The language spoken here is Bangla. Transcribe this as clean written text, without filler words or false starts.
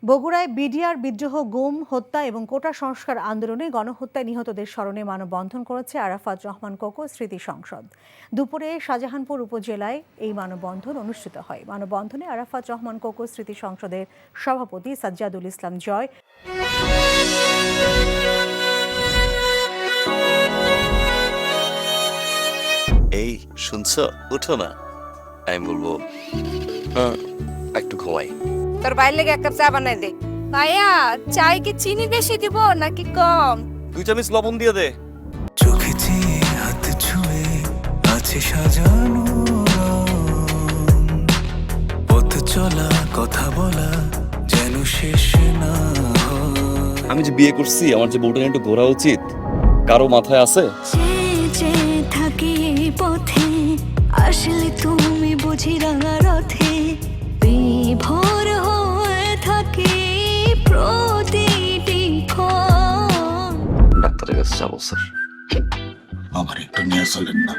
বগুড়ায় বিডিআর বিদ্রোহ, গুম, হত্যা এবং কোটা সংস্কার আন্দোলনে গণহত্যায় নিহতদের স্মরণে মানববন্ধন করেছে আরাফাত রহমান কোকো স্মৃতি সংসদ। দুপুরে শাহজাহানপুর উপজেলায় এই মানববন্ধন অনুষ্ঠিত হয়। মানববন্ধনে আরাফাত রহমান কোকো স্মৃতি সংসদের সভাপতি সাজ্জাদুল ইসলাম জয়, এই শুনছো, উঠো না। আমি বলবো হ্যাঁ একটু ঘুমাই। তোর বাইরে লেগে এক কাপ চা বানাই দে। ভাইয়া, চাই কি চিনি বেশি দিব নাকি কম? 2 চামচ লবণ দিয়ে দে। চোখে চেয়ে হাত ছুঁয়ে আছে সাজানো রং। পথ চলা কথা বলা যেন শেষ না হয়। আমি যে বিয়ে করছি, আমার যে বউটা নিয়ে একটু ঘোরা উচিত, কারো মাথায় আছে? চেয়ে থাকি এই পথে, আসলে তুমি বুঝি রাঙা রথে বিভোর হয়ে থাকি প্রতিটি ক্ষণ। ডাক্তারের কাছে যাবো স্যার। আমার একটু নিয়ে চলেন না।